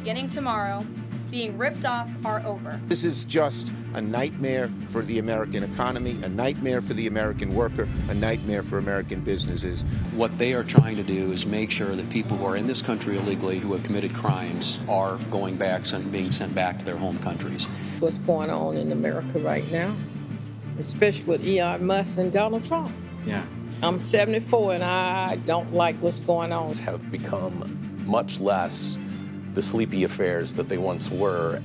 beginning tomorrow, being ripped off are over. This is just a nightmare for the American economy, a nightmare for the American worker, a nightmare for American businesses. What they are trying to do is make sure that people who are in this country illegally who have committed crimes are going back and being sent back to their home countries. What's going on in America right now, especially with Elon Musk and Donald Trump. Yeah. I'm 74 and I don't like what's going on. Have become much less the sleepy affairs that they once were.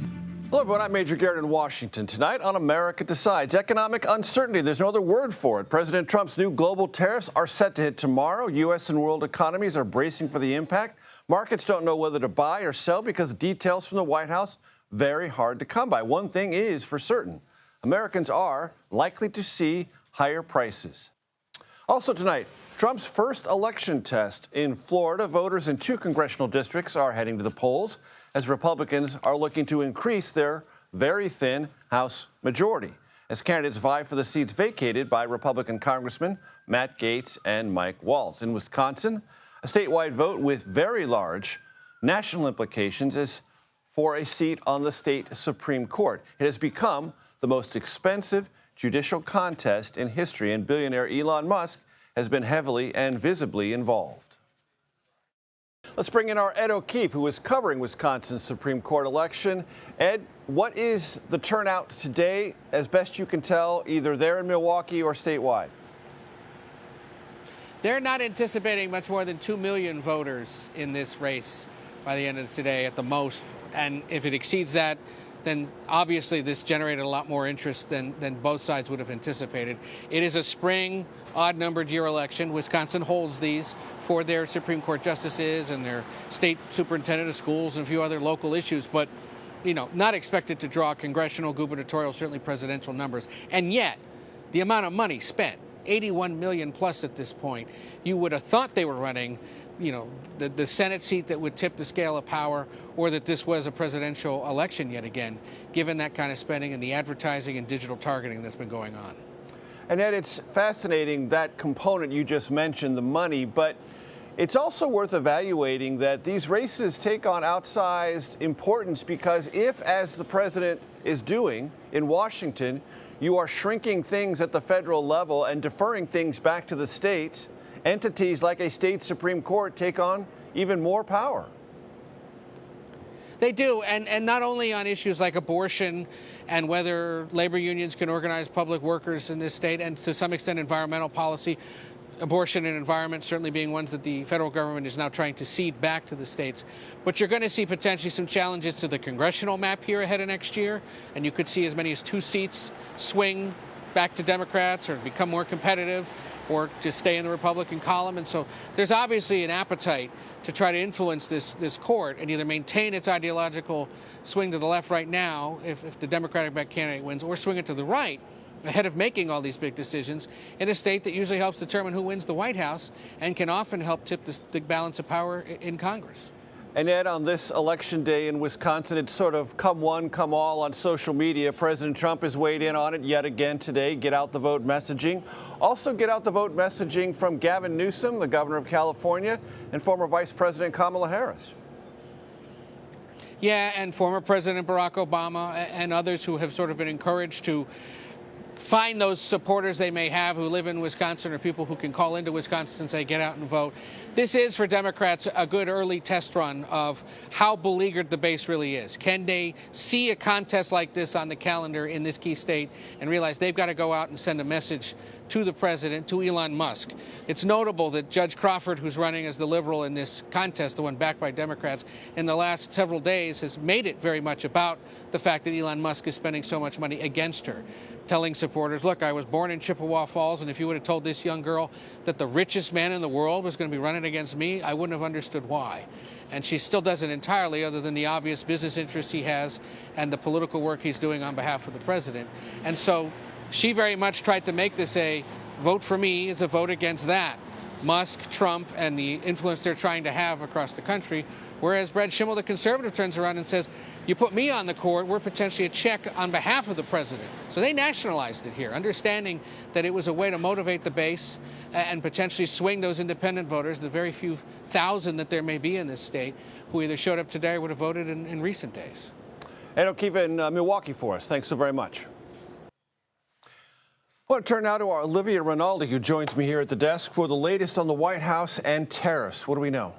Hello, everyone. I'm Major Garrett in Washington. Tonight on America Decides, economic uncertainty. There's no other word for it. President Trump's new global tariffs are set to hit tomorrow. U.S. and world economies are bracing for the impact. Markets don't know whether to buy or sell because details from the White House very hard to come by. One thing is for certain. Americans are likely to see higher prices. Also tonight, Trump's first election test in Florida. Voters in 2 congressional districts are heading to the polls as Republicans are looking to increase their very thin House majority as candidates vie for the seats vacated by Republican Congressmen Matt Gaetz and Mike Waltz. In Wisconsin, a statewide vote with very large national implications is for a seat on the state Supreme Court. It has become the most expensive judicial contest in history, and billionaire Elon Musk has been heavily and visibly involved. Let's bring in our Ed O'Keefe, who is covering Wisconsin's Supreme Court election. Ed, what is the turnout today, as best you can tell, either there in Milwaukee or statewide? They're not anticipating much more than 2 million voters in this race by the end of today at the most. And if it exceeds that, then obviously this generated a lot more interest than both sides would have anticipated. It is a spring, odd-numbered year election. Wisconsin holds these for their Supreme Court justices and their state superintendent of schools and a few other local issues, but, you know, not expected to draw congressional, gubernatorial, certainly presidential numbers. And yet, the amount of money spent, 81 million plus at this point, you would have thought they were running, you know, the Senate seat that would tip the scale of power, or that this was a presidential election yet again, given that kind of spending and the advertising and digital targeting that's been going on. And Ed, it's fascinating, that component you just mentioned, the money, but it's also worth evaluating that these races take on outsized importance because if, as the president is doing in Washington, you are shrinking things at the federal level and deferring things back to the states, entities like a state Supreme Court take on even more power. They do, and not only on issues like abortion and whether labor unions can organize public workers in this state, and to some extent environmental policy, abortion and environment certainly being ones that the federal government is now trying to cede back to the states. But you're going to see potentially some challenges to the congressional map here ahead of next year, and you could see as many as 2 seats swing back to Democrats or become more competitive or just stay in the Republican column. And so there's obviously an appetite to try to influence this court and either maintain its ideological swing to the left right now if the Democratic-backed candidate wins, or swing it to the right ahead of making all these big decisions in a state that usually helps determine who wins the White House and can often help tip the balance of power in Congress. And Ed, on this election day in Wisconsin, it's sort of come one, come all on social media. President Trump has weighed in on it yet again today. Get out the vote messaging. Also get out the vote messaging from Gavin Newsom, the governor of California, and former Vice President Kamala Harris. Yeah, and former President Barack Obama and others who have sort of been encouraged to find those supporters they may have who live in Wisconsin or people who can call into Wisconsin and say, get out and vote. This is, for Democrats, a good early test run of how beleaguered the base really is. Can they see a contest like this on the calendar in this key state and realize they've got to go out and send a message to the president, to Elon Musk? It's notable that Judge Crawford, who's running as the liberal in this contest, the one backed by Democrats, in the last several days has made it very much about the fact that Elon Musk is spending so much money against her, telling supporters, look, I was born in Chippewa Falls, and if you would have told this young girl that the richest man in the world was going to be running against me, I wouldn't have understood why. And she still doesn't entirely, other than the obvious business interest he has and the political work he's doing on behalf of the president. And so she very much tried to make this a vote for me is a vote against that. Musk, Trump, and the influence they're trying to have across the country. Whereas Brad Schimmel, the conservative, turns around and says, you put me on the court, we're potentially a check on behalf of the president. So they nationalized it here, understanding that it was a way to motivate the base and potentially swing those independent voters, the very few thousand that there may be in this state, who either showed up today or would have voted in recent days. And O'Keefe in Milwaukee for us. Thanks so very much. I want to turn now to our Olivia Rinaldi, who joins me here at the desk for the latest on the White House and tariffs. What do we know?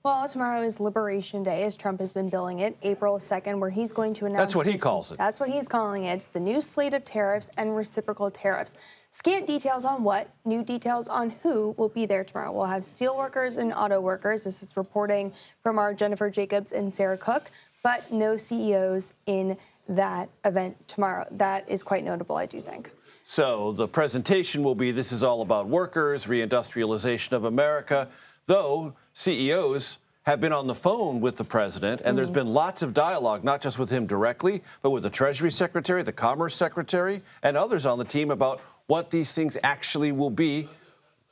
Well, tomorrow is Liberation Day, as Trump has been billing it, April 2nd, where he's going to announce... That's what he calls it. That's what he's calling it. It's the new slate of tariffs and reciprocal tariffs. Scant details on what, new details on who will be there tomorrow. We'll have steel workers and auto workers. This is reporting from our Jennifer Jacobs and Sarah Cook, but no CEOs in that event tomorrow. That is quite notable, I do think. So the presentation will be, this is all about workers, reindustrialization of America, though CEOs have been on the phone with the president, and there's been lots of dialogue, not just with him directly, but with the Treasury Secretary, the Commerce Secretary, and others on the team about what these things actually will be,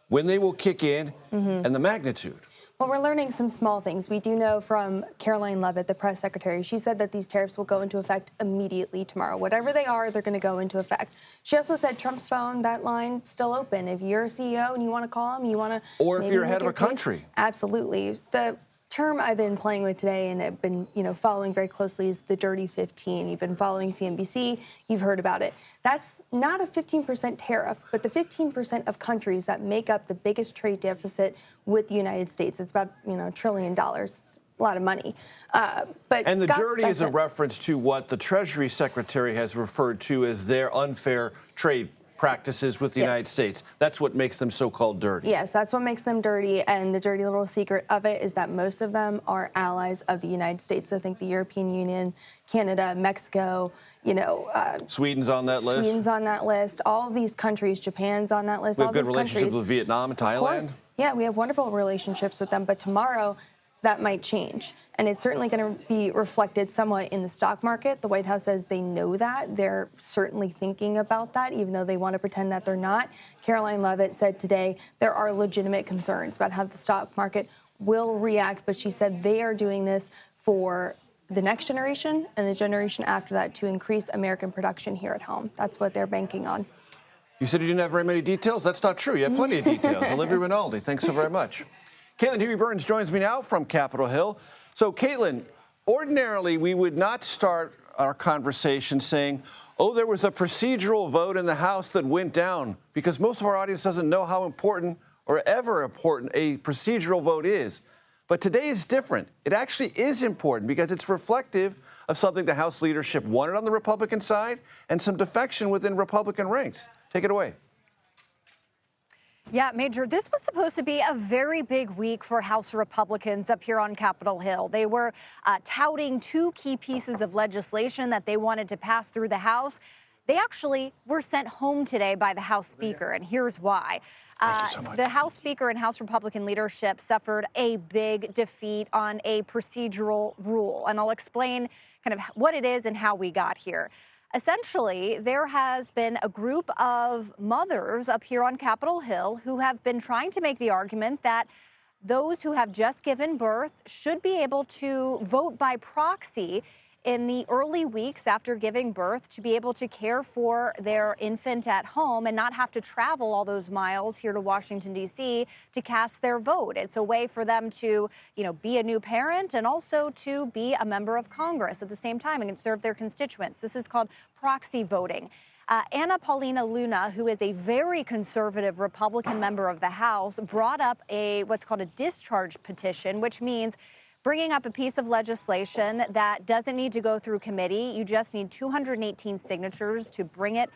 when they will kick in, and the magnitude. Well, we're learning some small things. We do know from Caroline Leavitt, the press secretary, she said that these tariffs will go into effect immediately tomorrow. Whatever they are, they're going to go into effect. She also said Trump's phone, that line, still open. If you're a CEO and you want to call him, you want to... Or if you're head of a country. Absolutely. The term I've been playing with today and have been, following very closely is the dirty 15. You've been following CNBC, you've heard about it. That's not a 15% tariff, but the 15% of countries that make up the biggest trade deficit with the United States. It's about, $1 trillion. It's a lot of money. And the dirty is a reference to what the Treasury Secretary has referred to as their unfair trade practices with the United States. That's what makes them so-called dirty. Yes, that's what makes them dirty. And the dirty little secret of it is that most of them are allies of the United States. So think the European Union, Canada, Mexico, Sweden's on that list. Sweden's on that list. All of these countries, Japan's on that list. We have good relationships with Vietnam and Thailand. Of course. Yeah, we have wonderful relationships with them. But tomorrow, that might change. And it's certainly going to be reflected somewhat in the stock market. The White House says they know that. They're certainly thinking about that, even though they want to pretend that they're not. Caroline Leavitt said today there are legitimate concerns about how the stock market will react. But she said they are doing this for the next generation and the generation after that to increase American production here at home. That's what they're banking on. You said you didn't have very many details? That's not true. You have plenty of details. Olivia Rinaldi, thanks so very much. Caitlin Huey Burns joins me now from Capitol Hill. So, Caitlin, ordinarily we would not start our conversation saying, oh, there was a procedural vote in the House that went down, because most of our audience doesn't know how important or ever important a procedural vote is. But today is different. It actually is important because it's reflective of something the House leadership wanted on the Republican side and some defection within Republican ranks. Take it away. Yeah, Major, this was supposed to be a very big week for House Republicans up here on Capitol Hill. They were touting two key pieces of legislation that they wanted to pass through the House. They actually were sent home today by the House Speaker, and here's why. The House Speaker and House Republican leadership suffered a big defeat on a procedural rule, and I'll explain kind of what it is and how we got here. Essentially, there has been a group of mothers up here on Capitol Hill who have been trying to make the argument that those who have just given birth should be able to vote by proxy in the early weeks after giving birth to be able to care for their infant at home and not have to travel all those miles here to Washington, D.C. to cast their vote. It's a way for them to, be a new parent and also to be a member of Congress at the same time and serve their constituents. This is called proxy voting. Anna Paulina Luna, who is a very conservative Republican member of the House, brought up what's called a discharge petition, which means bringing up a piece of legislation that doesn't need to go through committee. You just need 218 signatures to bring it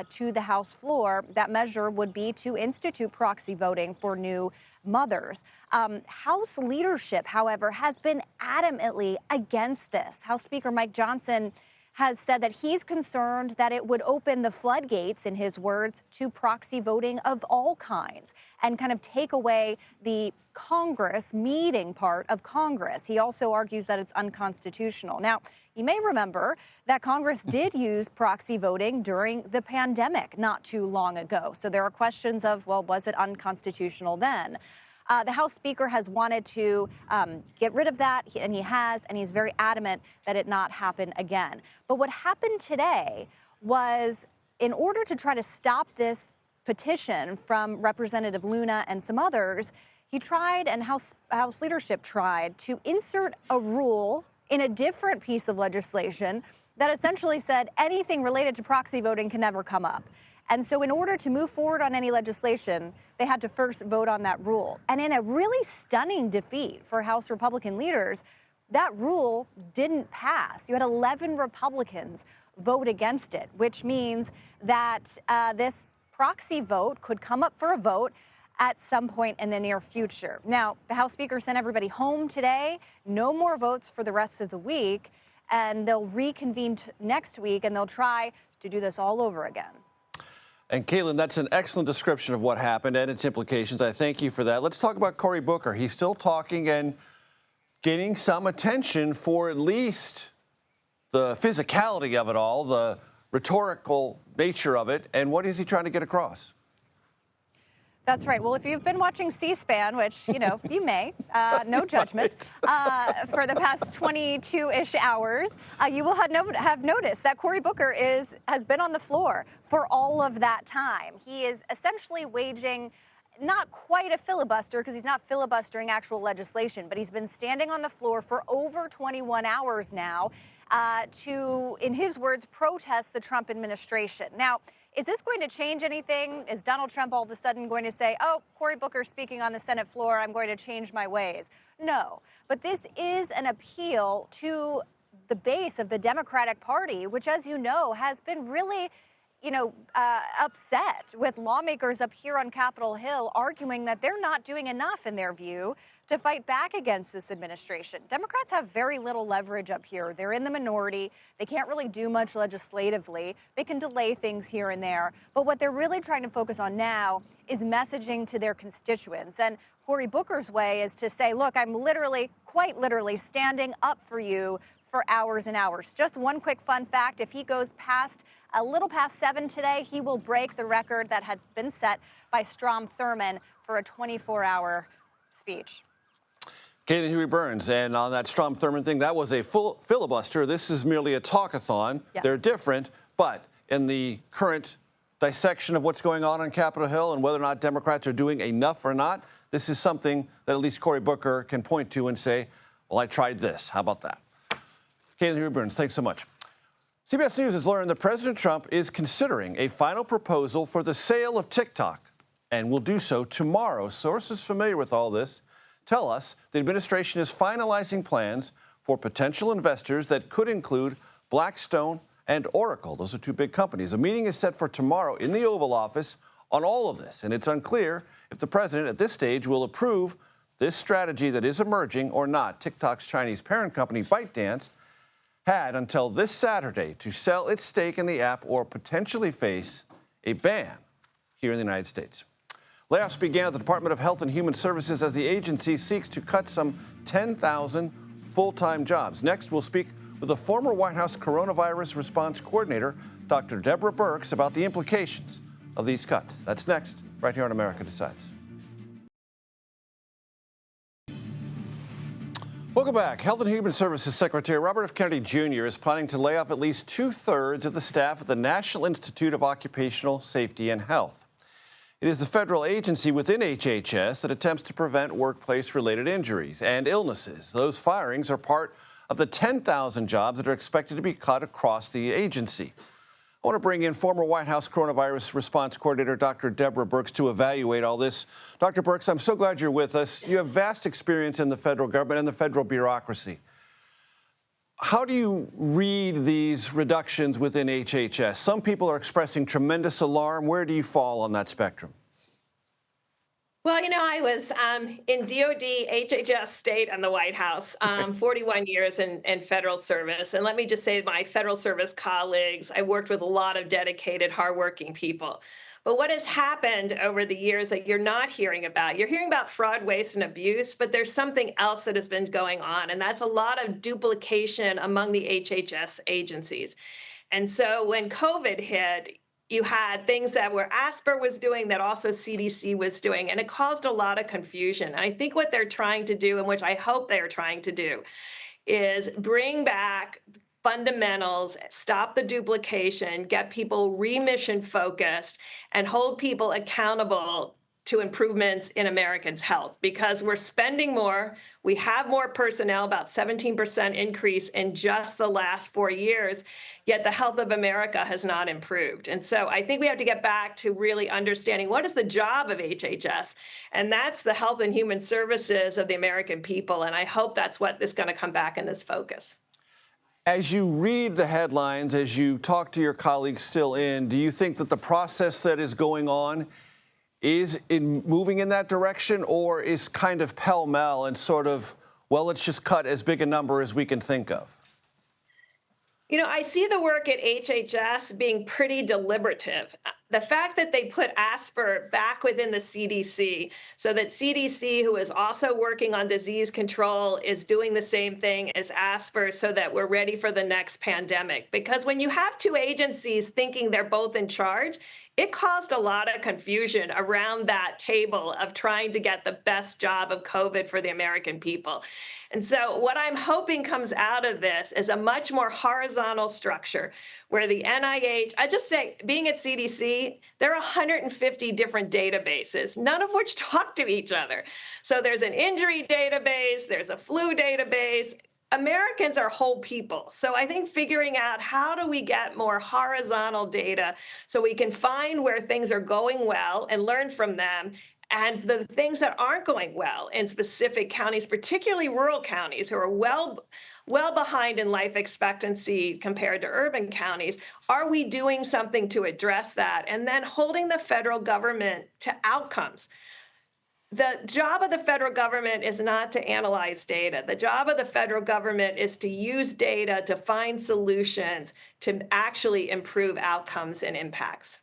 to the House floor. That measure would be to institute proxy voting for new mothers. House leadership, however, has been adamantly against this. House Speaker Mike Johnson has said that he's concerned that it would open the floodgates, in his words, to proxy voting of all kinds and kind of take away the Congress meeting part of Congress. He also argues that it's unconstitutional. Now, you may remember that Congress did use proxy voting during the pandemic not too long ago. So there are questions of, well, was it unconstitutional then? The House Speaker has wanted to get rid of that, and he has, and he's very adamant that it not happen again. But what happened today was, in order to try to stop this petition from Representative Luna and some others, he tried, and House leadership tried, to insert a rule in a different piece of legislation that essentially said anything related to proxy voting can never come up. And so in order to move forward on any legislation, they had to first vote on that rule. And in a really stunning defeat for House Republican leaders, that rule didn't pass. You had 11 Republicans vote against it, which means that this proxy vote could come up for a vote at some point in the near future. Now, the House Speaker sent everybody home today. No more votes for the rest of the week. And they'll reconvene next week, and they'll try to do this all over again. And Caitlin, that's an excellent description of what happened and its implications. I thank you for that. Let's talk about Cory Booker. He's still talking and getting some attention for at least the physicality of it all, the rhetorical nature of it, and what is he trying to get across? That's right. Well, if you've been watching C-SPAN, which, you know, you may, no judgment, for the past 22-ish hours, you will have noticed that Cory Booker has been on the floor for all of that time. He is essentially waging not quite a filibuster, because he's not filibustering actual legislation, but he's been standing on the floor for over 21 hours now to, in his words, protest the Trump administration. Now, is this going to change anything? Is Donald Trump all of a sudden going to say, oh, Cory Booker speaking on the Senate floor, I'm going to change my ways? No, but this is an appeal to the base of the Democratic Party, which, as you know, has been really, upset with lawmakers up here on Capitol Hill arguing that they're not doing enough, in their view, to fight back against this administration. Democrats have very little leverage up here. They're in the minority. They can't really do much legislatively. They can delay things here and there. But what they're really trying to focus on now is messaging to their constituents. And Cory Booker's way is to say, look, I'm quite literally standing up for you for hours and hours. Just one quick fun fact, if he goes a little past 7 today, he will break the record that had been set by Strom Thurmond for a 24-hour speech. Caitlin Huey-Burns, and on that Strom Thurmond thing, that was a full filibuster. This is merely a talkathon. Yes. They're different, but in the current dissection of what's going on Capitol Hill and whether or not Democrats are doing enough or not, this is something that at least Cory Booker can point to and say, well, I tried this. How about that? Caitlin Huey-Burns, thanks so much. CBS News has learned that President Trump is considering a final proposal for the sale of TikTok and will do so tomorrow. Sources familiar with all this tell us the administration is finalizing plans for potential investors that could include Blackstone and Oracle. Those are two big companies. A meeting is set for tomorrow in the Oval Office on all of this, and it's unclear if the president at this stage will approve this strategy that is emerging or not. TikTok's Chinese parent company, ByteDance, had until this Saturday to sell its stake in the app or potentially face a ban here in the United States. Layoffs began at the Department of Health and Human Services as the agency seeks to cut some 10,000 full-time jobs. Next, we'll speak with the former White House coronavirus response coordinator, Dr. Deborah Birx, about the implications of these cuts. That's next, right here on America Decides. Welcome back. Health and Human Services Secretary Robert F. Kennedy Jr. is planning to lay off at least 2/3 of the staff at the National Institute of Occupational Safety and Health. It is the federal agency within HHS that attempts to prevent workplace-related injuries and illnesses. Those firings are part of the 10,000 jobs that are expected to be cut across the agency. I want to bring in former White House coronavirus response coordinator Dr. Deborah Birx to evaluate all this. Dr. Birx, I'm so glad you're with us. You have vast experience in the federal government and the federal bureaucracy. How do you read these reductions within HHS? Some people are expressing tremendous alarm. Where do you fall on that spectrum? Well, I was in DOD, HHS, state, and the White House, 41 years in federal service. And let me just say, my federal service colleagues, I worked with a lot of dedicated, hardworking people. But what has happened over the years that you're not hearing about, you're hearing about fraud, waste, and abuse, but there's something else that has been going on, and that's a lot of duplication among the HHS agencies. And so when COVID hit, you had things that were ASPR was doing that also CDC was doing, and it caused a lot of confusion. And I think what they're trying to do, and which I hope they are trying to do, is bring back fundamentals, stop the duplication, get people remission focused, and hold people accountable to improvements in Americans' health because we're spending more. We have more personnel, about 17% increase in just the last 4 years, yet the health of America has not improved. And so I think we have to get back to really understanding what is the job of HHS, and that's the health and human services of the American people. And I hope that's what is going to come back in this focus. As you read the headlines, as you talk to your colleagues still in, do you think that the process that is going on is moving in that direction, or is kind of pell-mell and sort of, well, let's just cut as big a number as we can think of? You know, I see the work at HHS being pretty deliberative. The fact that they put ASPR back within the CDC so that CDC, who is also working on disease control, is doing the same thing as ASPR so that we're ready for the next pandemic. Because when you have two agencies thinking they're both in charge, it caused a lot of confusion around that table of trying to get the best job of COVID for the American people. And so what I'm hoping comes out of this is a much more horizontal structure where the NIH, I just say, being at CDC, there are 150 different databases, none of which talk to each other. So there's an injury database, there's a flu database. Americans are whole people. So I think figuring out how do we get more horizontal data so we can find where things are going well and learn from them, and the things that aren't going well in specific counties, particularly rural counties who are well behind in life expectancy compared to urban counties. Are we doing something to address that? And then holding the federal government to outcomes. The job of the federal government is not to analyze data. The job of the federal government is to use data to find solutions to actually improve outcomes and impacts.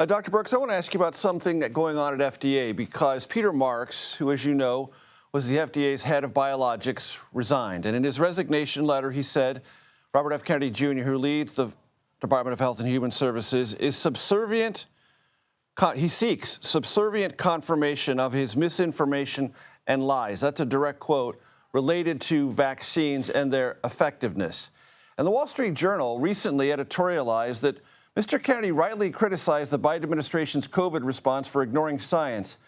Dr. Birx, I want to ask you about something that's going on at FDA, because Peter Marks, who, as you know, was the FDA's head of biologics, resigned. And in his resignation letter, he said Robert F. Kennedy Jr., who leads the Department of Health and Human Services, is subservient. He seeks subservient confirmation of his misinformation and lies. That's a direct quote related to vaccines and their effectiveness. And the Wall Street Journal recently editorialized that Mr. Kennedy rightly criticized the Biden administration's COVID response for ignoring science,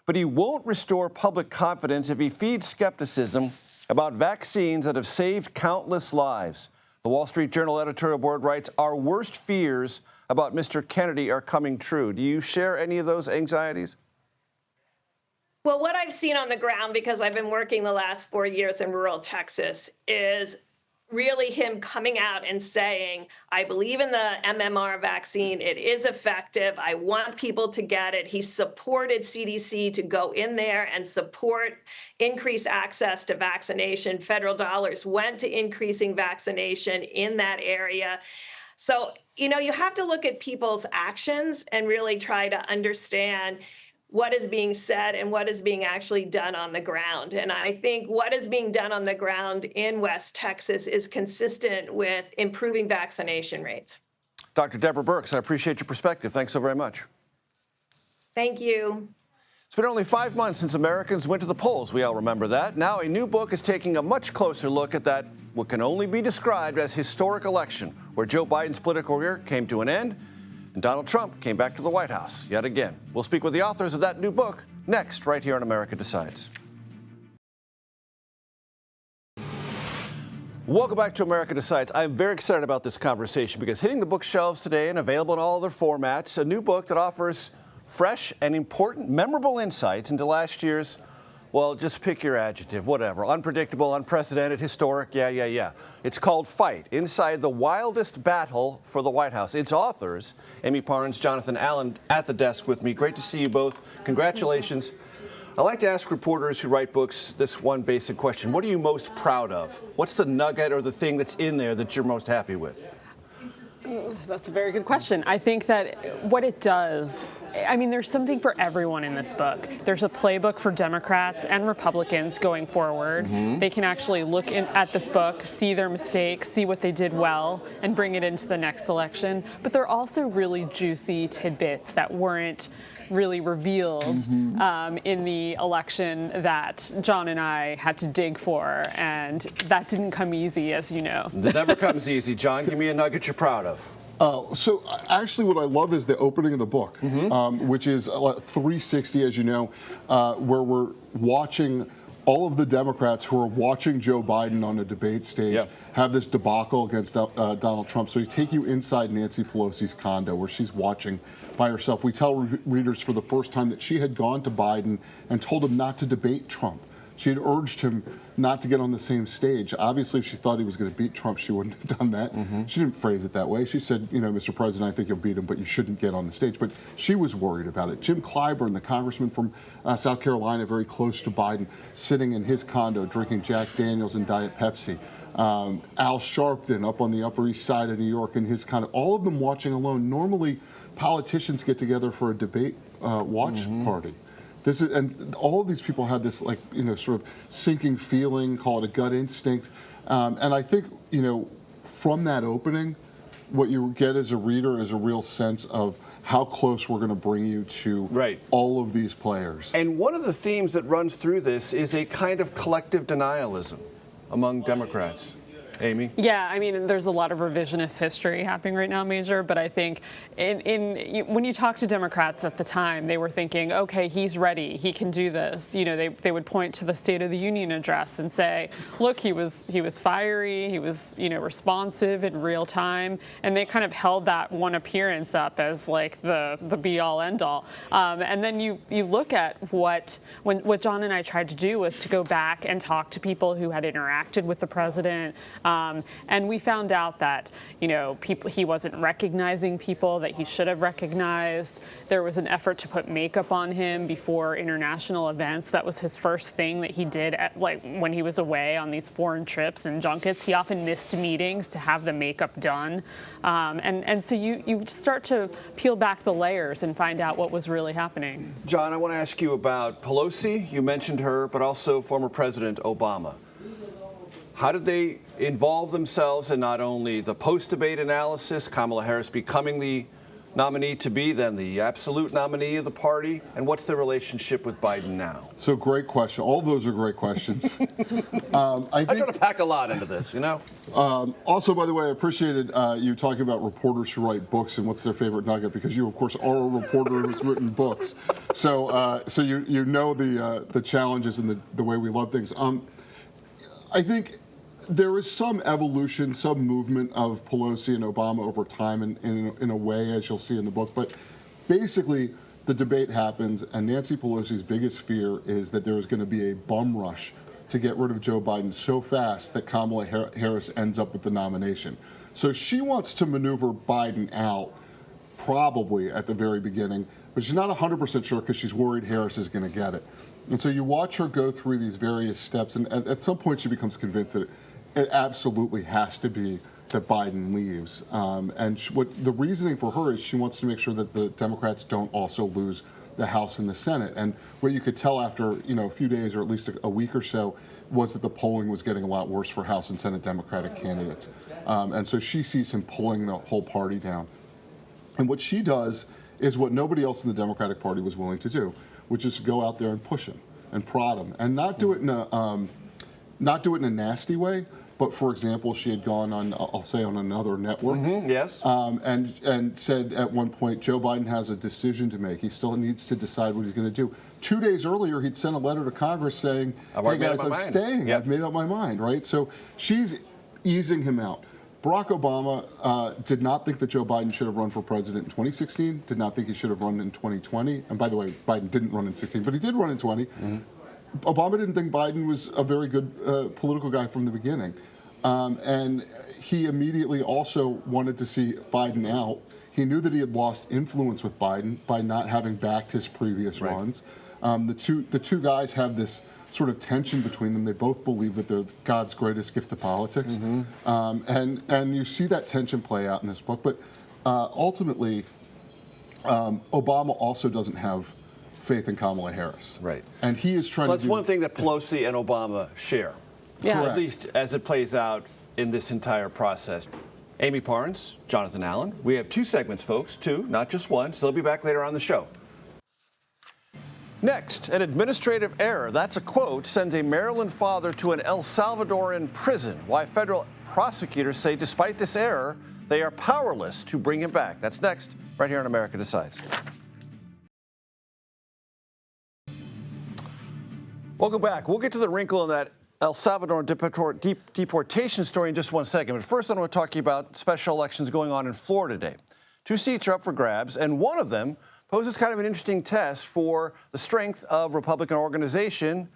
but he won't restore public confidence if he feeds skepticism about vaccines that have saved countless lives. The Wall Street Journal editorial board writes, "Our worst fears about Mr. Kennedy are coming true." Do you share any of those anxieties? Well, what I've seen on the ground, because I've been working the last 4 years in rural Texas, is really him coming out and saying, I believe in the MMR vaccine. It is effective. I want people to get it. He supported CDC to go in there and support increased access to vaccination. Federal dollars went to increasing vaccination in that area. So, you know, you have to look at people's actions and really try to understand what is being said and what is being actually done on the ground. And I think what is being done on the ground in West Texas is consistent with improving vaccination rates. Dr. Deborah Birx, I appreciate your perspective. Thanks so very much. Thank you. It's been only 5 months since Americans went to the polls. We all remember that. Now a new book is taking a much closer look at that, what can only be described as historic election, where Joe Biden's political career came to an end and Donald Trump came back to the White House yet again. We'll speak with the authors of that new book next, right here on America Decides. Welcome back to America Decides. I'm very excited about this conversation because hitting the bookshelves today and available in all other formats, a new book that offers fresh and important, memorable insights into last year's, well, just pick your adjective, whatever, unpredictable, unprecedented, historic, yeah. It's called Fight, Inside the Wildest Battle for the White House. Its authors, Amy Parnes, Jonathan Allen, at the desk with me. Great to see you both. Congratulations. I like to ask reporters who write books this one basic question. What are you most proud of? What's the nugget or the thing that's in there that you're most happy with? That's a very good question. I think that what it does, I mean, there's something for everyone in this book. There's a playbook for Democrats and Republicans going forward. They can actually look at this book, see their mistakes, see what they did well, and bring it into the next election. But there are also really juicy tidbits that weren't really revealed in the election that John and I had to dig for, and that didn't come easy, as you know. It never comes easy. John, give me a nugget you're proud of. So actually what I love is the opening of the book, which is 360, as you know, where we're watching all of the Democrats who are watching Joe Biden on a debate stage have this debacle against Donald Trump. So we take you inside Nancy Pelosi's condo where she's watching by herself. We tell readers for the first time that she had gone to Biden and told him not to debate Trump. She had urged him not to get on the same stage. Obviously, if she thought he was going to beat Trump, she wouldn't have done that. She didn't phrase it that way. She said, you know, Mr. President, I think you'll beat him, but you shouldn't get on the stage. But she was worried about it. Jim Clyburn, the congressman from South Carolina, very close to Biden, sitting in his condo drinking Jack Daniels and Diet Pepsi. Al Sharpton up on the Upper East Side of New York in his condo. All of them watching alone. Normally, politicians get together for a debate watch party. This is, and all of these people had this, like, you know, sort of sinking feeling, call it a gut instinct. And I think, you know, from that opening, what you get as a reader is a real sense of how close we're going to bring you to all of these players. And one of the themes that runs through this is a kind of collective denialism among Democrats. Amy? Yeah, I mean, there's a lot of revisionist history happening right now, Major, but I think when you talk to Democrats at the time, they were thinking, okay, he's ready, he can do this. You know, they would point to the State of the Union address and say, look, he was fiery, he was, you know, responsive in real time, and they kind of held that one appearance up as like the be-all, end-all. And then you look at what John and I tried to do was to go back and talk to people who had interacted with the president. And we found out that, you know, he wasn't recognizing people that he should have recognized. There was an effort to put makeup on him before international events. That was his first thing that he did when he was away on these foreign trips and junkets. He often missed meetings to have the makeup done. And so you start to peel back the layers and find out what was really happening. John, I want to ask you about Pelosi. You mentioned her, but also former President Obama. How did they involve themselves in not only the post-debate analysis, Kamala Harris becoming the nominee to be then the absolute nominee of the party, and what's their relationship with Biden now? So great question. All those are great questions. I try to pack a lot into this, you know? Also, by the way, I appreciated you talking about reporters who write books and what's their favorite nugget, because you, of course, are a reporter who's written books. So you know the challenges and the way we love things. I think there is some evolution, some movement of Pelosi and Obama over time in a way, as you'll see in the book. But basically, the debate happens, and Nancy Pelosi's biggest fear is that there is going to be a bum rush to get rid of Joe Biden so fast that Kamala Harris ends up with the nomination. So she wants to maneuver Biden out, probably at the very beginning, but she's not 100% sure because she's worried Harris is going to get it. And so you watch her go through these various steps, and at some point she becomes convinced that it absolutely has to be that Biden leaves. And what the reasoning for her is she wants to make sure that the Democrats don't also lose the House and the Senate. And what you could tell after a few days or at least a week or so was that the polling was getting a lot worse for House and Senate Democratic candidates. And so she sees him pulling the whole party down. And what she does is what nobody else in the Democratic Party was willing to do, which is to go out there and push him and prod him, and not do it in a nasty way. But for example, she had gone on, I'll say, on another network, and said at one point, Joe Biden has a decision to make. He still needs to decide what he's going to do. 2 days earlier, he'd sent a letter to Congress saying, "Hey guys, I'm staying. I've made up my mind." Right? So she's easing him out. Barack Obama did not think that Joe Biden should have run for president in 2016. Did not think he should have run in 2020. And by the way, Biden didn't run in 16, but he did run in 20. Obama didn't think Biden was a very good political guy from the beginning. And he immediately also wanted to see Biden out. He knew that he had lost influence with Biden by not having backed his previous runs. The two guys have this sort of tension between them. They both believe that they're God's greatest gift to politics. And you see that tension play out in this book. But ultimately, Obama also doesn't have faith in Kamala Harris. Right. And he is trying to do... that's one thing that Pelosi and Obama share. Yeah. At least as it plays out in this entire process. Amy Parnes, Jonathan Allen. We have two segments, folks. Two, not just one. So they'll be back later on the show. Next, an administrative error. That's a quote. Sends a Maryland father to an El Salvadoran prison. Why federal prosecutors say despite this error, they are powerless to bring him back. That's next, right here on America Decides. Welcome back. We'll get to the wrinkle in that El Salvador deportation story in just one second. But first, I want to talk to you about special elections going on in Florida today. 2 seats are up for grabs, and one of them poses kind of an interesting test for the strength of Republican organization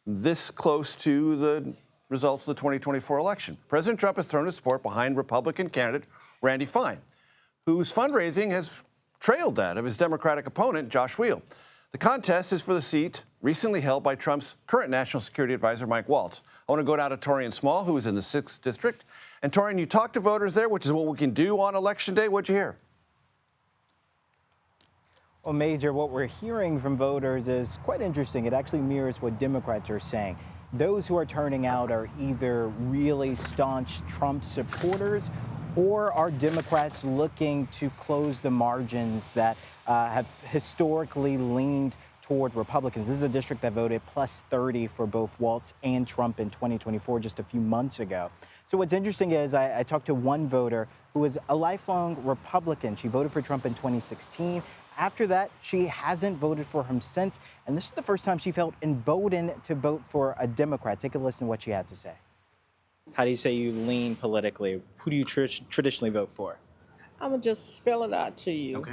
this close to the results of the 2024 election. President Trump has thrown his support behind Republican candidate Randy Fine, whose fundraising has trailed that of his Democratic opponent, Josh Weil. The contest is for the seat recently held by Trump's current national security advisor, Mike Waltz. I want to go down to Torian Small, who is in the 6th district. And Torian, you talked to voters there, which is what we can do on Election Day. What'd you hear? Well, Major, what we're hearing from voters is quite interesting. It actually mirrors what Democrats are saying. Those who are turning out are either really staunch Trump supporters or are Democrats looking to close the margins that have historically leaned toward Republicans. This is a district that voted plus 30 for both Waltz and Trump in 2024, just a few months ago. So what's interesting is I talked to one voter who is a lifelong Republican. She voted for Trump in 2016. After that, she hasn't voted for him since. And this is the first time she felt emboldened to vote for a Democrat. Take a listen to what she had to say. How do you say you lean politically? Who do you traditionally vote for? I'm going to just spell it out to you. Okay.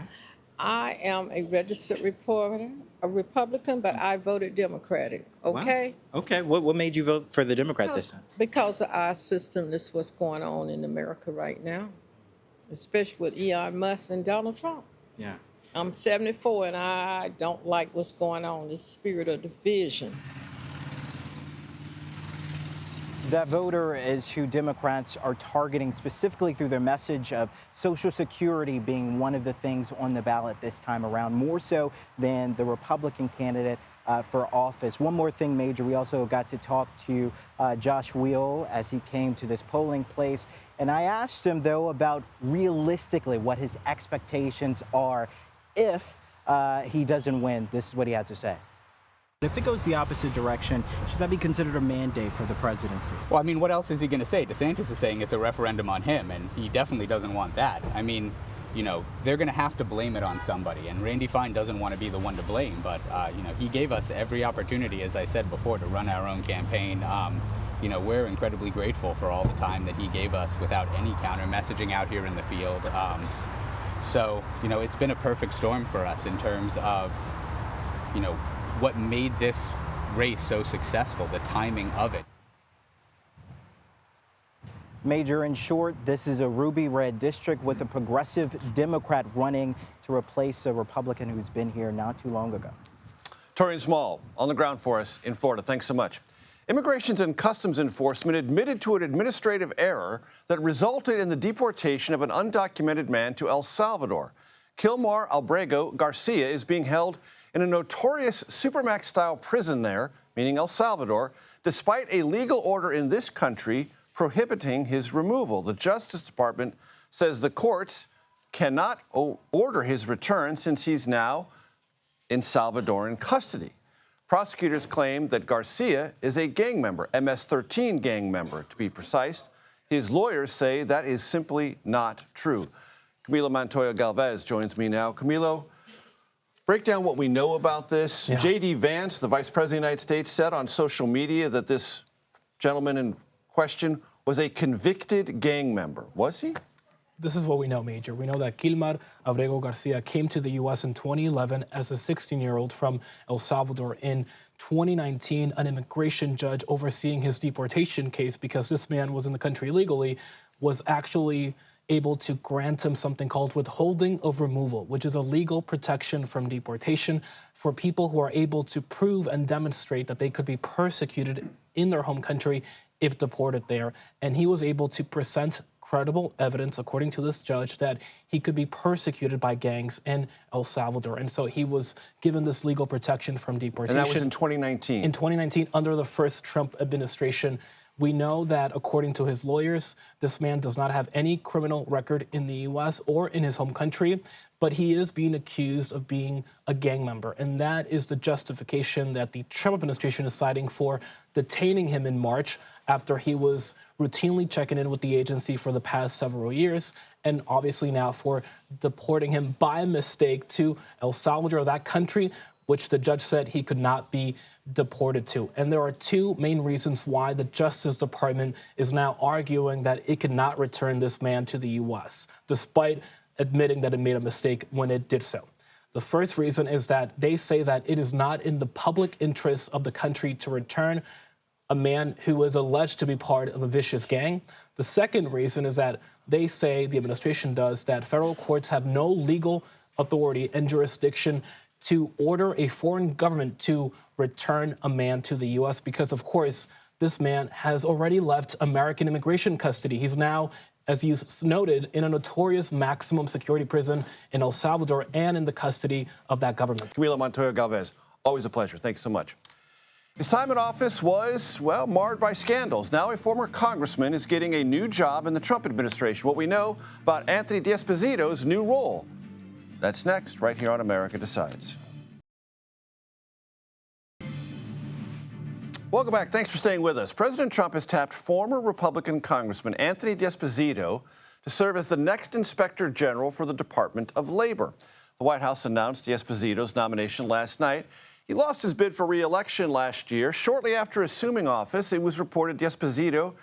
I am a registered reporter, a Republican, but I voted Democratic, okay? Wow. Okay. What made you vote for the Democrat this time? Because of our system, this is what's going on in America right now, especially with Elon Musk and Donald Trump. Yeah. I'm 74, and I don't like what's going on, this spirit of division. That voter is who Democrats are targeting specifically through their message of Social Security being one of the things on the ballot this time around, more so than the Republican candidate for office. One more thing, Major, we also got to talk to Josh Weil as he came to this polling place. And I asked him, though, about realistically what his expectations are if he doesn't win. This is what he had to say. If it goes the opposite direction, should that be considered a mandate for the presidency? Well, I mean, what else is he going to say? DeSantis is saying it's a referendum on him, and he definitely doesn't want that. I mean, you know, they're going to have to blame it on somebody, and Randy Fine doesn't want to be the one to blame, but, you know, he gave us every opportunity, as I said before, to run our own campaign. You know, we're incredibly grateful for all the time that he gave us without any counter messaging out here in the field. So, you know, it's been a perfect storm for us in terms of, you know, what made this race so successful, the timing of it. Major, in short, this is a ruby red district with a progressive Democrat running to replace a Republican who's been here not too long ago. Torian Small on the ground for us in Florida. Thanks so much. Immigration and Customs Enforcement admitted to an administrative error that resulted in the deportation of an undocumented man to El Salvador. Kilmar Albrego Garcia is being held in a notorious Supermax-style prison there, meaning El Salvador, despite a legal order in this country prohibiting his removal. The Justice Department says the court cannot order his return since he's now in Salvadoran custody. Prosecutors claim that Garcia is a gang member, MS-13 gang member, to be precise. His lawyers say that is simply not true. Camilo Montoya Galvez joins me now. Camilo, break down what we know about this. Yeah. J.D. Vance, the Vice President of the United States, said on social media that this gentleman in question was a convicted gang member. Was he? This is what we know, Major. We know that Kilmar Abrego Garcia came to the U.S. in 2011 as a 16-year-old from El Salvador. In 2019, an immigration judge overseeing his deportation case, because this man was in the country illegally, was actually able to grant him something called withholding of removal, which is a legal protection from deportation for people who are able to prove and demonstrate that they could be persecuted in their home country if deported there. And he was able to present credible evidence, according to this judge, that he could be persecuted by gangs in El Salvador. And so he was given this legal protection from deportation. And that was in 2019? In 2019, under the first Trump administration, We know that, according to his lawyers, this man does not have any criminal record in the U.S. or in his home country, but he is being accused of being a gang member. And that is the justification that the Trump administration is citing for detaining him in March after he was routinely checking in with the agency for the past several years, and obviously now for deporting him by mistake to El Salvador, that country which the judge said he could not be deported to. And there are two main reasons why the Justice Department is now arguing that it cannot return this man to the U.S., despite admitting that it made a mistake when it did so. The first reason is that they say that it is not in the public interest of the country to return a man who is alleged to be part of a vicious gang. The second reason is that they say, the administration does, that federal courts have no legal authority and jurisdiction to order a foreign government to return a man to the U.S. because, of course, this man has already left American immigration custody. He's now, as you noted, in a notorious maximum security prison in El Salvador and in the custody of that government. Camila Montoya Galvez, always a pleasure. Thanks so much. His time in office was, well, marred by scandals. Now a former congressman is getting a new job in the Trump administration. What we know about Anthony D'Esposito's new role. That's next, right here on America Decides. Welcome back. Thanks for staying with us. President Trump has tapped former Republican Congressman Anthony D'Esposito to serve as the next Inspector General for the Department of Labor. The White House announced D'Esposito's nomination last night. He lost his bid for re-election last year. Shortly after assuming office, it was reported D'Esposito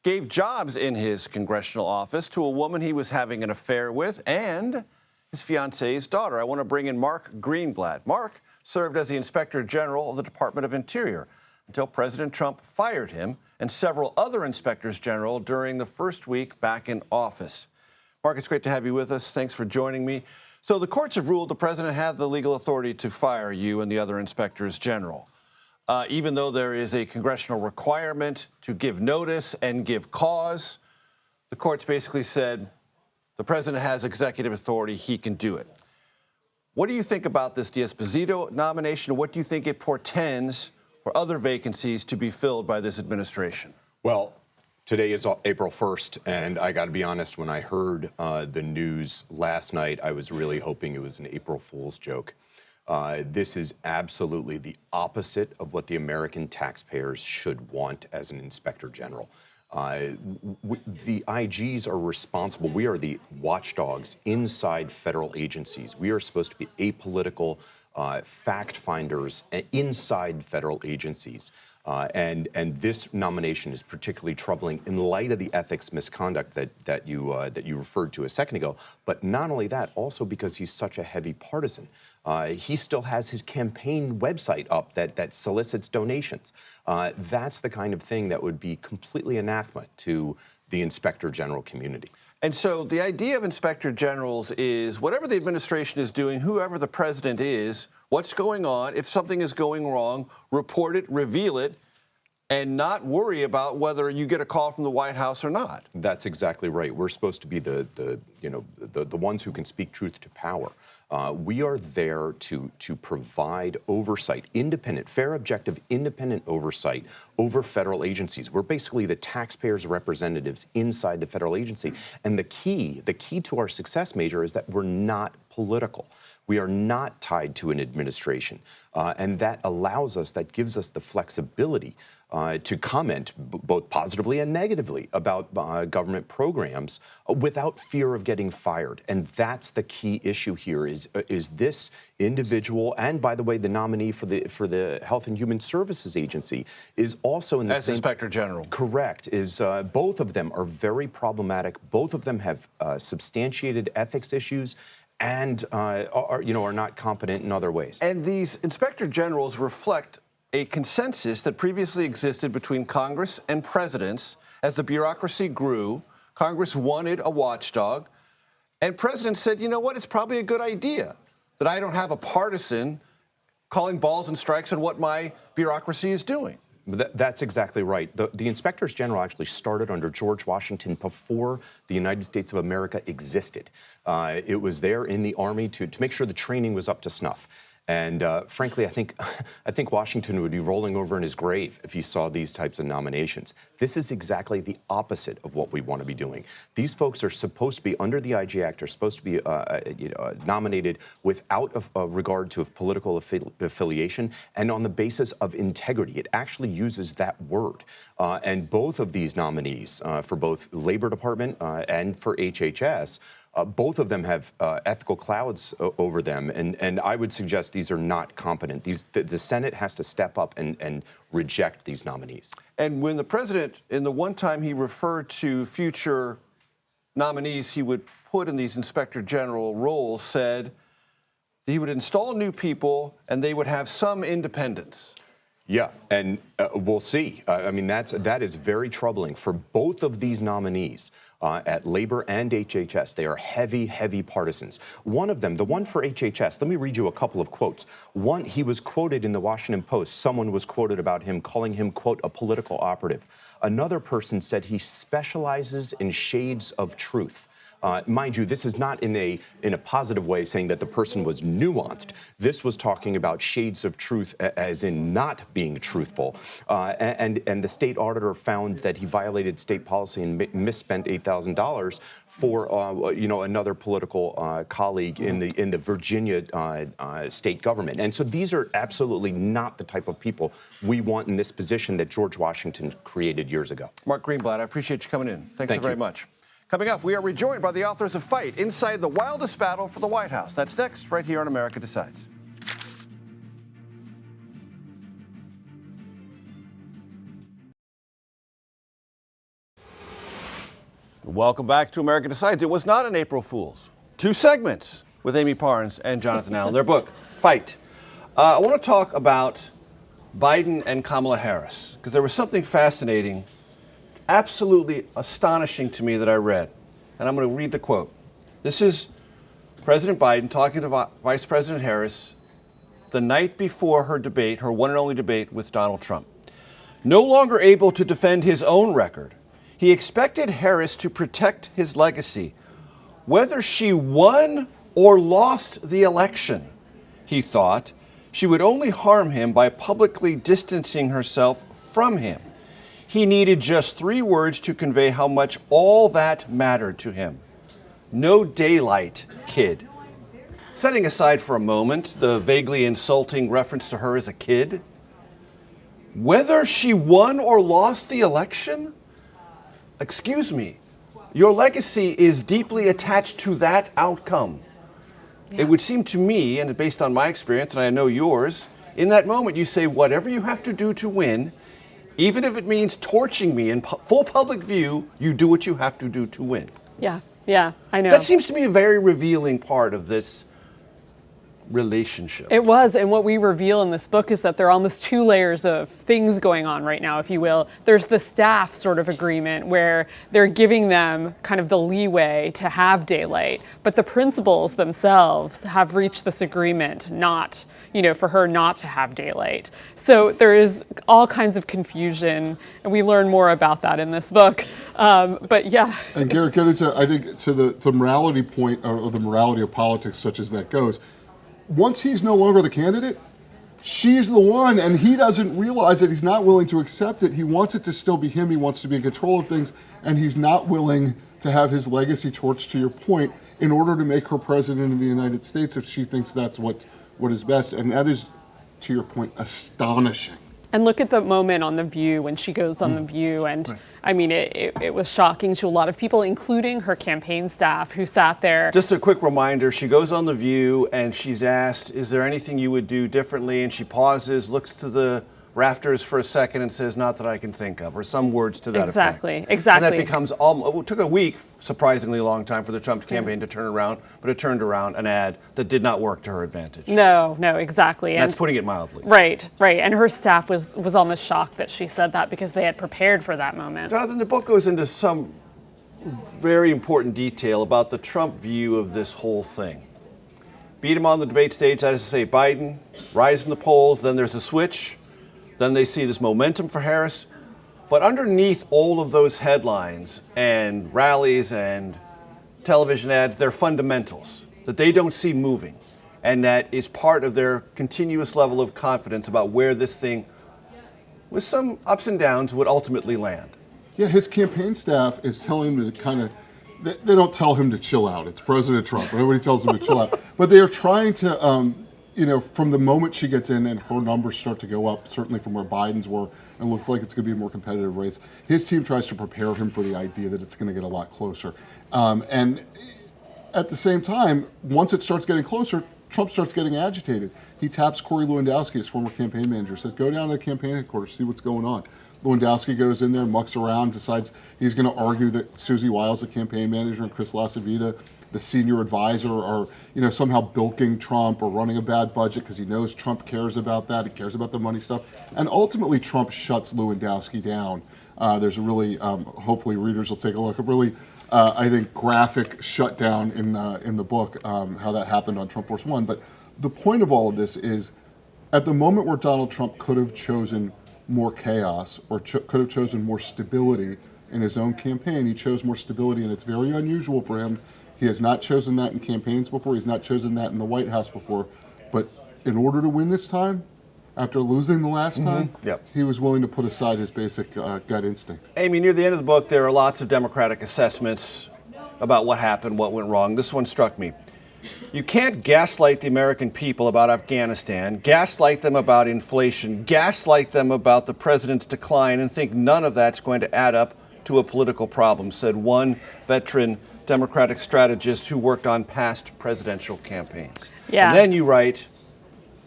gave jobs in his congressional office to a woman he was having an affair with and his fiance's daughter. I want to bring in Mark Greenblatt. Mark served as the Inspector General of the Department of Interior until President Trump fired him and several other inspectors general during the first week back in office. Mark, it's great to have you with us. Thanks for joining me. So the courts have ruled the president had the legal authority to fire you and the other inspectors general, even though there is a congressional requirement to give notice and give cause. The courts basically said the president has executive authority. He can do it. What do you think about this D'Esposito nomination? What do you think it portends for other vacancies to be filled by this administration? Well, today is April 1st, and I got to be honest, when I heard the news last night, I was really hoping it was an April Fool's joke. This is absolutely the opposite of what the American taxpayers should want as an inspector general. The IGs are responsible. We are the watchdogs inside federal agencies. We are supposed to be apolitical fact finders inside federal agencies. And this nomination is particularly troubling in light of the ethics misconduct that you referred to a second ago. But not only that, also because he's such a heavy partisan. He still has his campaign website up that solicits donations. That's the kind of thing that would be completely anathema to the Inspector General community. And so the idea of Inspector Generals is whatever the administration is doing, whoever the president is, what's going on, if something is going wrong, report it, reveal it, and not worry about whether you get a call from the White House or not. That's exactly right. We're supposed to be the ones who can speak truth to power. We are there to provide oversight, independent, fair, objective, independent oversight over federal agencies. We're basically the taxpayers' representatives inside the federal agency. And the key to our success, Major, is that we're not political. We are not tied to an administration. And that allows us, that gives us the flexibility to comment both positively and negatively about government programs without fear of getting fired. And that's the key issue here is this individual, and by the way, the nominee for the Health and Human Services Agency is also in the as Inspector General. Correct. Both of them are very problematic. Both of them have substantiated ethics issues and are not competent in other ways. And these Inspector Generals reflect a consensus that previously existed between Congress and presidents. As the bureaucracy grew, Congress wanted a watchdog, and presidents said, you know what, it's probably a good idea that I don't have a partisan calling balls and strikes on what my bureaucracy is doing. That's exactly right. The Inspectors General actually started under George Washington before the United States of America existed. It was there in the Army to make sure the training was up to snuff. And frankly, I think Washington would be rolling over in his grave if he saw these types of nominations. This is exactly the opposite of what we want to be doing. These folks are supposed to be, under the IG Act, are supposed to be nominated without regard to political affiliation and on the basis of integrity. It actually uses that word. And both of these nominees, for both Labor Department and for HHS, both of them have ethical clouds over them, and I would suggest these are not competent. The Senate has to step up and reject these nominees. And when the president, in the one time he referred to future nominees he would put in these inspector general roles, said he would install new people and they would have some independence. Yeah, and we'll see. I mean, that is very troubling for both of these nominees at Labor and HHS. They are heavy, heavy partisans. One of them, the one for HHS, let me read you a couple of quotes. One, he was quoted in the Washington Post. Someone was quoted about him, calling him, quote, a political operative. Another person said he specializes in shades of truth. Mind you, this is not in a positive way saying that the person was nuanced. This was talking about shades of truth as in not being truthful. And the state auditor found that he violated state policy and misspent $8,000 for another political colleague in the Virginia state government. And so these are absolutely not the type of people we want in this position that George Washington created years ago. Mark Greenblatt, I appreciate you coming in. Thanks so very much. Coming up, we are rejoined by the authors of Fight, Inside the Wildest Battle for the White House. That's next, right here on America Decides. Welcome back to America Decides. It was not an April Fool's. 2 segments with Amy Parnes and Jonathan Allen. Their book, Fight. I want to talk about Biden and Kamala Harris, because there was something fascinating, absolutely astonishing to me that I read. And I'm going to read the quote. This is President Biden talking to Vice President Harris the night before her debate, her one and only debate with Donald Trump. No longer able to defend his own record, he expected Harris to protect his legacy. Whether she won or lost the election, he thought, she would only harm him by publicly distancing herself from him. He needed just 3 words to convey how much all that mattered to him. No daylight, kid. Setting aside for a moment the vaguely insulting reference to her as a kid, whether she won or lost the election? Excuse me, your legacy is deeply attached to that outcome. Yeah. It would seem to me, and based on my experience, and I know yours, in that moment you say whatever you have to do to win, even if it means torching me in full public view, you do what you have to do to win. Yeah, I know. That seems to me a very revealing part of this relationship. It was, and what we reveal in this book is that there are almost 2 layers of things going on right now, if you will. There's the staff sort of agreement where they're giving them kind of the leeway to have daylight, but the principals themselves have reached this agreement not, for her not to have daylight. So there is all kinds of confusion, and we learn more about that in this book. But yeah. And Garrett, I think to the morality point, or the morality of politics, such as that goes, once he's no longer the candidate, she's the one, and he doesn't realize that he's not willing to accept it. He wants it to still be him. He wants to be in control of things, and he's not willing to have his legacy torched, to your point, in order to make her president of the United States if she thinks that's what is best. And that is, to your point, astonishing. And look at the moment on The View when she goes on The View. And right. I mean, it was shocking to a lot of people, including her campaign staff who sat there. Just a quick reminder, she goes on The View and she's asked, is there anything you would do differently? And she pauses, looks to the rafters for a second and says, not that I can think of, or some words to that effect. Exactly. And that becomes, it took a week, surprisingly long time for the Trump campaign to turn around, but it turned around an ad that did not work to her advantage. No, exactly. And that's putting it mildly. Right. And her staff was almost shocked that she said that because they had prepared for that moment. Jonathan, the book goes into some very important detail about the Trump view of this whole thing. Beat him on the debate stage, that is to say Biden, rise in the polls, then there's a switch. Then they see this momentum for Harris. But underneath all of those headlines and rallies and television ads, they're fundamentals that they don't see moving. and that is part of their continuous level of confidence about where this thing, with some ups and downs, would ultimately land. Yeah, his campaign staff is telling him to kind of, they don't tell him to chill out. It's President Trump. Nobody tells him to chill out. But they are trying to, from the moment she gets in and her numbers start to go up, certainly from where Biden's were, and looks like it's going to be a more competitive race, his team tries to prepare him for the idea that it's going to get a lot closer. And at the same time, once it starts getting closer, Trump starts getting agitated. He taps Corey Lewandowski, his former campaign manager, says, go down to the campaign headquarters, see what's going on. Lewandowski goes in there, mucks around, decides he's going to argue that Susie Wiles, the campaign manager, and Chris LaCivita, the senior advisor, are somehow bilking Trump or running a bad budget because he knows Trump cares about that. He cares about the money stuff. And ultimately, Trump shuts Lewandowski down. There's a really, hopefully readers will take a look, a really, I think, graphic shutdown in the book, how that happened on Trump Force One. But the point of all of this is, at the moment where Donald Trump could have chosen more chaos or could have chosen more stability in his own campaign, he chose more stability, and it's very unusual for him. He has not chosen that in campaigns before. He's not chosen that in the White House before. But in order to win this time, after losing the last time, he was willing to put aside his basic gut instinct. Amy, near the end of the book, there are lots of Democratic assessments about what happened, what went wrong. This one struck me. You can't gaslight the American people about Afghanistan, gaslight them about inflation, gaslight them about the president's decline, and think none of that's going to add up to a political problem, said one veteran Democratic strategist who worked on past presidential campaigns. Yeah. And then you write,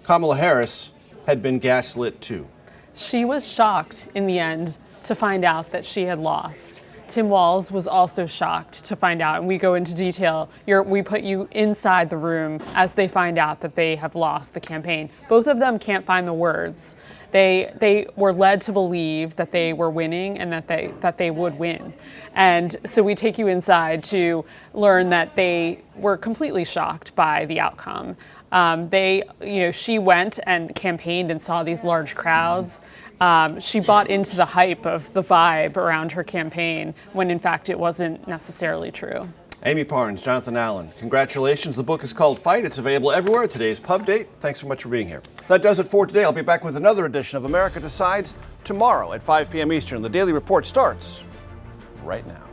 Kamala Harris had been gaslit too. She was shocked in the end to find out that she had lost. Tim Walz was also shocked to find out, and we go into detail. We put you inside the room as they find out that they have lost the campaign. Both of them can't find the words. They were led to believe that they were winning and that they would win. And so we take you inside to learn that they were completely shocked by the outcome. She went and campaigned and saw these large crowds. She bought into the hype of the vibe around her campaign when in fact it wasn't necessarily true. Amy Parnes, Jonathan Allen, congratulations. The book is called Fight. It's available everywhere at today's pub date. Thanks so much for being here. That does it for today. I'll be back with another edition of America Decides tomorrow at 5 p.m. Eastern. The Daily Report starts right now.